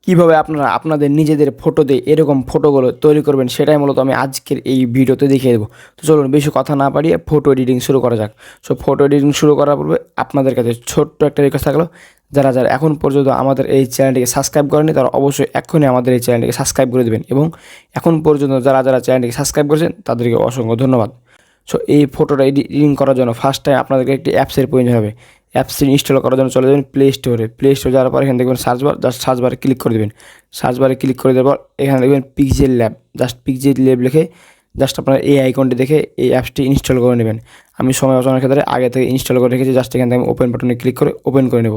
কীভাবে আপনারা আপনাদের নিজেদের ফটো দিয়ে এরকম ফটোগুলো তৈরি করবেন সেটাই মূলত আমি আজকের এই ভিডিওতে দেখিয়ে দেবো। তো চলুন বেশি কথা না পারিয়ে ফটো এডিটিং শুরু করা যাক। সো ফটো এডিটিং শুরু করার পূর্বে আপনাদের কাছে ছোট্ট একটা রিকোয়েস্ট থাকলো, যারা যারা এখন পর্যন্ত আমাদের এই চ্যানেলটিকে সাবস্ক্রাইব করেনি তারা অবশ্যই এক্ষুনি আমাদের এই চ্যানেলটিকে সাবস্ক্রাইব করে দেবেন, এবং এখন পর্যন্ত যারা যারা চ্যানেলটিকে সাবস্ক্রাইব করেছেন তাদেরকে অসংখ্য ধন্যবাদ। সো এই ফটোটা এডিটিং করার জন্য ফার্স্ট টাইম আপনাদেরকে একটি অ্যাপসের প্রয়োজন হবে। অ্যাপসটি ইনস্টল করার জন্য চলে যাবেন প্লে স্টোরে। প্লে স্টোরে যাওয়ার পর এখানে দেখবেন সার্চ বার, জাস্ট সার্চ বারে ক্লিক করে দেবেন। সার্চ বারে ক্লিক করে দেওয়ার পর এখানে দেখবেন pixel lab, just pixel lab লিখে জাস্ট আপনার এই আইকনটি দেখে এই অ্যাপসটি ইনস্টল করে নেবেন। আমি সময় বাঁচানোর ক্ষেত্রে আগে থেকে ইনস্টল করে রেখেছি, জাস্ট এখান থেকে আমি ওপেন বাটনে ক্লিক করে ওপেন করে নেব।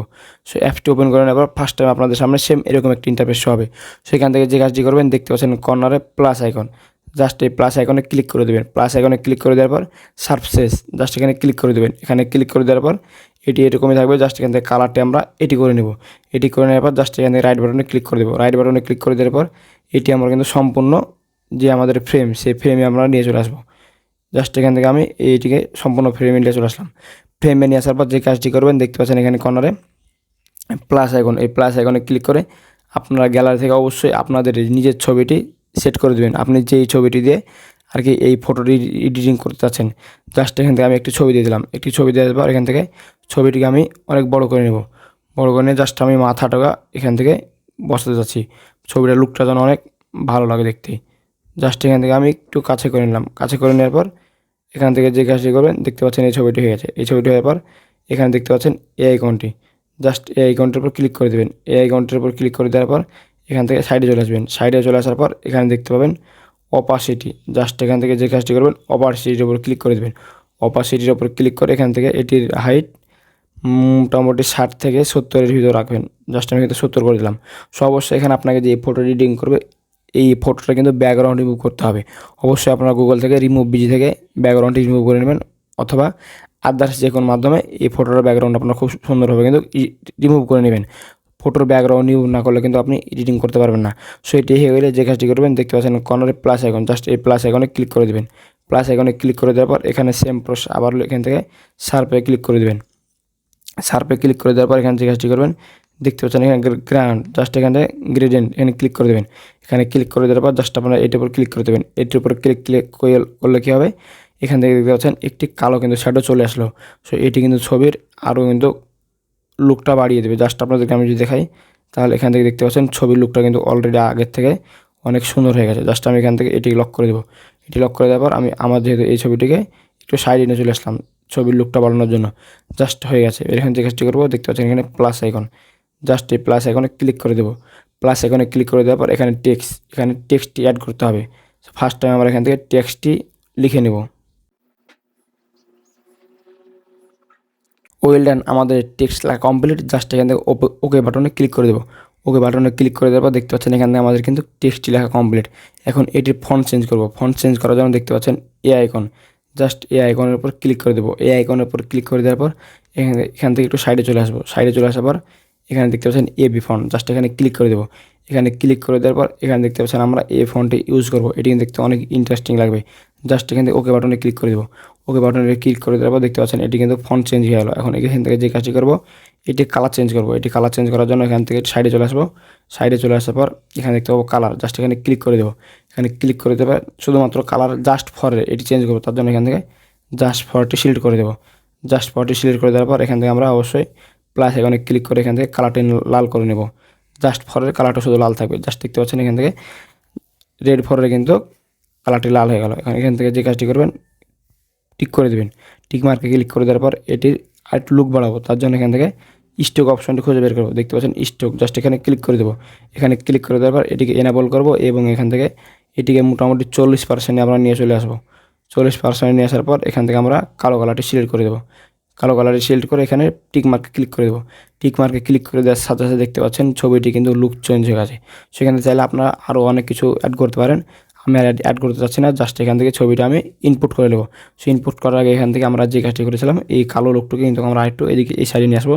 সো অ্যাপসটি ওপেন করে নেওয়ার পর ফার্স্ট টাইম আপনাদের সামনে সেম এরকম একটি ইন্টারফেস হবে। সেখান থেকে যে কাজটি করবেন দেখতে পাচ্ছেন কর্নারে প্লাস আইকন, জাস্ট এই প্লাস আইকনে ক্লিক করে দেবেন। প্লাস আইকনে ক্লিক করে দেওয়ার পর সারফেস, জাস্ট এখানে ক্লিক করে দেবেন। এখানে ক্লিক করে দেওয়ার পর এটি এরকমই থাকবে। জাস্ট এখান থেকে কালারটি আমরা এটি করে নেব। এটি করে নেওয়ার পর জাস্ট এখান থেকে রাইট বাটনে ক্লিক করে দেবো। রাইট বাটনে ক্লিক করে দেওয়ার পর এটি আমরা কিন্তু সম্পূর্ণ যে আমাদের ফ্রেম, সেই ফ্রেমে আমরা নিয়ে চলে আসবো। জাস্ট এখান থেকে আমি এইটিকে সম্পূর্ণ ফ্রেমে নিয়ে চলে আসলাম। ফ্রেমে নিয়ে আসার পর যে কাজটি করবেন দেখতে পাচ্ছেন এখানে কর্নারে প্লাস আইকন, এই প্লাস আইকনে ক্লিক করে আপনারা গ্যালারি থেকে অবশ্যই আপনাদের নিজের ছবিটি সেট করে দেবেন। আপনি যেই ছবিটি দিয়ে আর কি এই ফটোটি এডিটিং করতে চাচ্ছেন, জাস্ট এখান থেকে আমি একটি ছবি দিয়ে দিলাম। একটি ছবি দেওয়ার পর এখান থেকে ছবিটিকে আমি অনেক বড় করে নেব। বড় করে নিয়ে জাস্ট আমি মাথাটা এখান থেকে বসাতে যাচ্ছি, ছবিটার লুকটা যেন অনেক ভালো লাগে দেখতে। জাস্ট এখান থেকে আমি একটু কাছে করে নিলাম। কাছে করে নেওয়ার পর এখান থেকে যে কাজটি করবেন দেখতে পাচ্ছেন এই ছবিটি হয়ে গেছে। এই ছবিটি হওয়ার পর এখানে দেখতে পাচ্ছেন এই আইকনটি, জাস্ট এই আইকনটির উপর ক্লিক করে দেবেন। এই আইকনটির উপর ক্লিক করে দেওয়ার পর এখান থেকে সাইডে চলে আসবেন। সাইডে চলে আসার পর এখানে দেখতে পাবেন অপাসিটি, জাস্ট এখান থেকে যে কাজটি করবেন অপাসিটির উপর ক্লিক করে দেবেন। অপাসিটির উপর ক্লিক করে এখান থেকে এটির হাইট মোটামুটি 60 থেকে 70-এর ভিতরে রাখবেন। জাস্ট আমি কিন্তু 70 করে দিলাম। সো অবশ্যই এখানে আপনাকে যে ফটো এডিটিং করবে এই ফটোটা কিন্তু ব্যাকগ্রাউন্ড রিমুভ করতে হবে। অবশ্যই আপনারা গুগল থেকে রিমুভ বিজি থেকে ব্যাকগ্রাউন্ডটি রিমুভ করে নেবেন, অথবা আদার্স যে কোনো মাধ্যমে এই ফটোটার ব্যাকগ্রাউন্ড আপনার খুব সুন্দরভাবে কিন্তু রিমুভ করে নেবেন। ফটোর ব্যাকগ্রাউন্ড রিমুভ না করলে কিন্তু আপনি এডিটিং করতে পারবেন না। সো এটি হয়ে গেলে যে কাজটি করবেন দেখতে পাচ্ছেন কর্নারে প্লাস আইকন, জাস্ট এই প্লাস আইকনে ক্লিক করে দেবেন। প্লাস আইকনে ক্লিক করে দেওয়ার পর এখানে সেম প্রসেস আবার এখান থেকে শার্পে ক্লিক করে দেবেন। শার্পে ক্লিক করে দেওয়ার পর এখানে যে কাজটি করবেন দেখতে পাচ্ছেন এখানে গ্রাউন্ড, জাস্ট এখানে গ্রেডিয়েন্ট এখানে ক্লিক করে দেবেন। এখানে ক্লিক করে দেওয়ার পর জাস্ট আপনারা এটির উপর ক্লিক করে দেবেন। এটির উপর ক্লিক করলে কী হবে, এখান থেকে দেখতে পাচ্ছেন একটি কালো কিন্তু শ্যাডো চলে আসলো। সো এটি কিন্তু ছবির আরও কিন্তু লুকটা বাড়িয়ে দেবে। জাস্ট আপনাদেরকে আমি যদি দেখাই তাহলে এখান থেকে দেখতে পাচ্ছেন ছবির লুকটা কিন্তু অলরেডি আগের থেকে অনেক সুন্দর হয়ে গেছে। জাস্ট আমি এখান থেকে এটি লক করে দেবো। এটি লক করে দেওয়ার পর আমি আমার যেহেতু এই ছবিটিকে একটু সাইডে নিয়ে চলে আসলাম ছবির লুকটা বাড়ানোর জন্য, জাস্ট হয়ে গেছে। এখানে যে কাজটি করবো দেখতে পাচ্ছেন এখানে প্লাস আইকন, জাস্ট এই প্লাস আইকনে ক্লিক করে দেবো। প্লাস আইকনে ক্লিক করে দেওয়ার পর এখানে টেক্সটটি অ্যাড করতে হবে। ফার্স্ট টাইম আমরা এখান থেকে টেক্সটটি লিখে নেব। ওয়েল ডান, আমাদের টেক্সট লেখা কমপ্লিট। জাস্ট এখান থেকে ওকে বাটনে ক্লিক করে দেবো। ওকে বাটনে ক্লিক করে দেওয়ার পর দেখতে পাচ্ছেন এখান থেকে আমাদের কিন্তু টেক্সটটি লেখা কমপ্লিট। এখন এটির ফন্ট চেঞ্জ করব। ফন্ট চেঞ্জ করার জন্য দেখতে পাচ্ছেন এ আইকন, জাস্ট এই আইকনের উপর ক্লিক করে দেবো। এই আইকনের উপর ক্লিক করে দেওয়ার পর এখান থেকে একটু সাইডে চলে আসবো। সাইডে চলে আসার পর এখানে দেখতে পাচ্ছেন এবি ফন্ট, জাস্ট এখানে ক্লিক করে দেবো। এখানে ক্লিক করে দেওয়ার পর এখানে দেখতে পাচ্ছেন আমরা এই ফন্টটি ইউজ করবো। এটি কিন্তু দেখতে অনেক ইন্টারেস্টিং লাগবে। জাস্ট এখান থেকে ওকে বাটনে ক্লিক করে দেবো। ওকে বাটনে ক্লিক করে দেওয়ার পর দেখতে পাচ্ছেন এটি কিন্তু ফন্ট চেঞ্জ হয়ে গেলো। এখন এখান থেকে যে কাজটি করবো এটি কালার চেঞ্জ করবো। এটি কালার চেঞ্জ করার জন্য এখান থেকে সাইডে চলে আসবো। সাইডে চলে আসার পর এখানে দেখতে পাবো কালার, জাস্ট এখানে ক্লিক করে দেবো। এখানে ক্লিক করে দেবে শুধুমাত্র কালার জাস্ট ফরের এটি চেঞ্জ করবো, তার জন্য এখান থেকে জাস্ট ফরটি সিলেক্ট করে দেবো। জাস্ট ফরটি সিলেক্ট করে দেওয়ার পর এখান থেকে আমরা অবশ্যই প্লাস এখানে ক্লিক করে এখান থেকে কালারটি লাল করে নেব। জাস্ট ফরের কালারটা শুধু লাল থাকবে। জাস্ট দেখতে পাচ্ছেন এখান থেকে রেড ফরের কিন্তু কালারটি লাল হয়ে গেল। এখান থেকে যে কাজটি করবেন টিক করে দেবেন। টিক মার্কে ক্লিক করে দেওয়ার পর এটির আরেকটু লুক বাড়াবো, তার জন্য এখান থেকে স্টোক অপশনটি খুঁজে বের করবো। দেখতে পাচ্ছেন স্টোক, জাস্ট এখানে ক্লিক করে দেবো। এখানে ক্লিক করে দেওয়ার পর এটিকে এনাবল করবো এবং এখান থেকে এটিকে মোটামুটি 40% আমরা নিয়ে চলে আসবো। 40% নিয়ে আসার পর এখান থেকে আমরা কালো কালারটি সিলেক্ট করে দেবো। কালো কালারটি সিলেক্ট করে এখানে টিক মার্কে ক্লিক করে দেবো। টিক মার্কে ক্লিক করে দেওয়ার সাথে সাথে দেখতে পাচ্ছেন ছবিটি কিন্তু লুক চেঞ্জ হয়ে গেছে। সেখানে চাইলে আপনারা আরও অনেক কিছু অ্যাড করতে পারেন। আমি আর অ্যাড করতে চাচ্ছি না, জাস্ট এখান থেকে ছবিটা আমি ইনপুট করে নেবো। সো ইনপুট করার আগে এখান থেকে আমরা যে কাজটি করেছিলাম এই কালো লুকটাকে কিন্তু আমরা আরেকটু এদিকে এই সাইডে নিয়ে আসবো,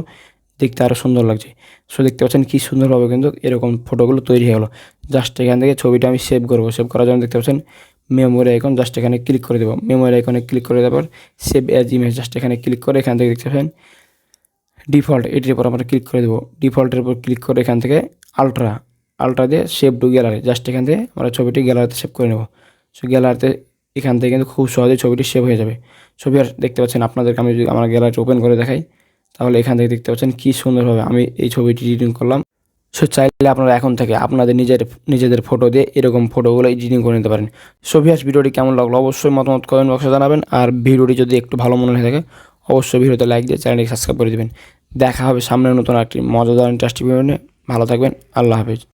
দেখতে আরও সুন্দর লাগছে। সো দেখতে পাচ্ছেন কী সুন্দরভাবে কিন্তু এরকম ফটোগুলো তৈরি হয়ে গেলো। জাস্ট এখান থেকে ছবিটা আমি সেভ করবো। সেভ করার জন্য দেখতে পাচ্ছেন মেমোরি আইকন, জাস্ট এখানে ক্লিক করে দেবো। মেমোরি আইকনে ক্লিক করে দেওয়ার পর সেভ অ্যাজ ইমেজ, জাস্ট এখানে ক্লিক করে এখান থেকে দেখতে পাচ্ছেন ডিফল্ট, এটির উপর আমরা ক্লিক করে দেবো। ডিফল্টের উপর ক্লিক করে এখান থেকে আলট্রা, আলট্রা দিয়ে সেভ টু গ্যালারি, জাস্ট এখান থেকে আমরা ছবিটি গ্যালারিতে সেভ করে নেব। সো গ্যালারিতে এখান থেকে কিন্তু খুব সহজেই ছবিটি সেভ হয়ে যাবে। ছবি আর দেখতে পাচ্ছেন, আপনাদেরকে আমি যদি আমার গ্যালারিটি ওপেন করে দেখাই তাহলে এখান থেকে দেখতে পাচ্ছেন কী সুন্দরভাবে আমি এই ছবিটি এডিটিং করলাম। সো চাইলে আপনারা এখন থেকে আপনাদের নিজেদের ফটো দিয়ে এরকম ফটোগুলো এডিটিং করে নিতে পারেন। সো ভিউয়ার্স, ভিডিওটি কেমন লাগলো অবশ্যই মতামত কমেন্ট বক্সে জানাবেন। আর ভিডিওটি যদি একটু ভালো মনে হয়ে থাকে অবশ্যই ভিডিওতে লাইক দিয়ে চ্যানেলটি সাবস্ক্রাইব করে দেবেন। দেখা হবে সামনে নতুন একটি মজাদার ইন্টারেস্টিং ভিডিও নিয়ে। ভালো থাকবেন, আল্লাহ হাফেজ।